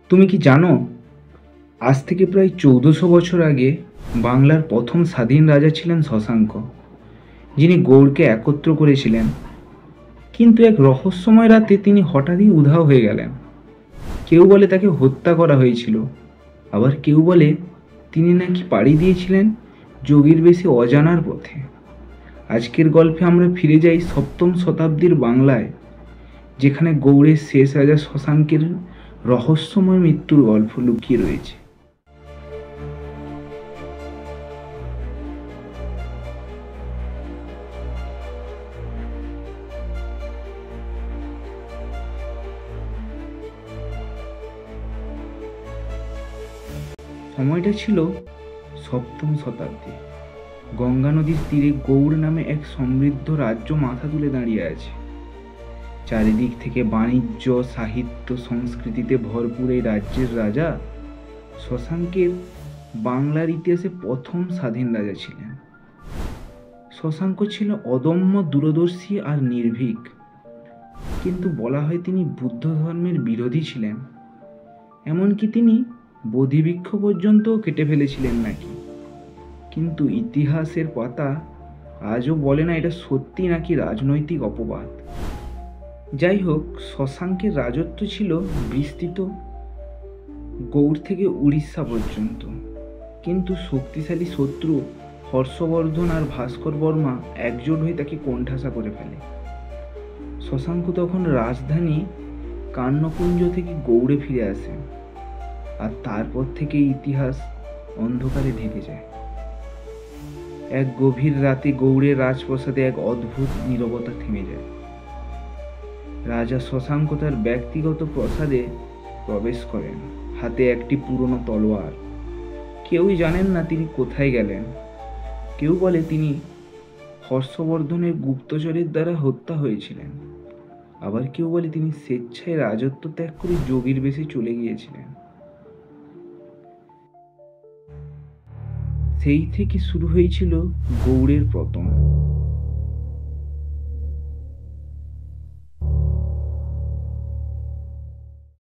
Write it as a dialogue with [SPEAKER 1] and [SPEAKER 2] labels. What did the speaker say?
[SPEAKER 1] তুমি কি জানো, আজ থেকে প্রায় 1400 বছর আগে বাংলার প্রথম স্বাধীন রাজা ছিলেন শশাঙ্ক, যিনি গৌড়কে একত্র করেছিলেন। কিন্তু এক রহস্যময় রাতে তিনি হঠাৎই উধাও হয়ে গেলেন। কেউ বলে তাকে হত্যা করা হয়েছিল, আবার কেউ বলে তিনি নাকি পাড়ি দিয়েছিলেন যোগীর বেশি অজানার পথে। আজকের গল্পে আমরা ফিরে যাই সপ্তম শতাব্দীর বাংলায়, যেখানে গৌড়ের শেষ রাজা শশাঙ্কের রহস্যময় মৃত্যুর গল্প লুকিয়ে রয়েছে। সময়টা ছিল সপ্তম শতাব্দী। গঙ্গা নদীর তীরে গৌড় নামে এক সমৃদ্ধ রাজ্য মাথা তুলে দাঁড়িয়ে আছে। চারিদিক থেকে বাণিজ্য, সাহিত্য, সংস্কৃতিতে ভরপুর এই রাজ্যের রাজা শশাঙ্কের বাংলার ইতিহাসে প্রথম স্বাধীন রাজা ছিলেন। শশাঙ্ক ছিল অদম্য দূরদর্শী আর নির্ভীক, কিন্তু বলা হয় তিনি বুদ্ধ ধর্মের বিরোধী ছিলেন। এমনকি তিনি বোধিবৃক্ষ পর্যন্ত কেটে ফেলেছিলেন নাকি। কিন্তু ইতিহাসের পাতা আজও বলে না এটা সত্যি নাকি রাজনৈতিক অপবাদ। যাই হোক, শশাঙ্কের রাজত্ব ছিল বিস্তৃত গৌড় থেকে উড়িষ্যা পর্যন্ত। কিন্তু শক্তিশালী শত্রু হর্ষবর্ধন আর ভাস্কর বর্মা একজোট হয়ে তাকে কোণঠাসা করে ফেলে। শশাঙ্ক তখন রাজধানী কান্নকুঞ্জ থেকে গৌড়ে ফিরে আসে, আর তারপর থেকে ইতিহাস অন্ধকারে ঢেকে যায়। এক গভীর রাতে গৌড়ের রাজপ্রাসাদে এক অদ্ভুত নীরবতা থেমে যায়। রাজা শশাঙ্ক তার ব্যক্তিগত প্রাসাদে প্রবেশ করেন, হাতে একটি পুরনো তলোয়ার। কেউই জানেন না তিনি কোথায় গেলেন। কেউ বলে তিনি হর্ষবর্ধনের গুপ্তচরের দ্বারা হত্যা হয়েছিলেন, আবার কেউ বলে তিনি স্বেচ্ছায় রাজত্ব ত্যাগ করে যোগীর বেশে চলে গিয়েছিলেন। সেই থেকে শুরু হয়েছিল গৌড়ের পতন।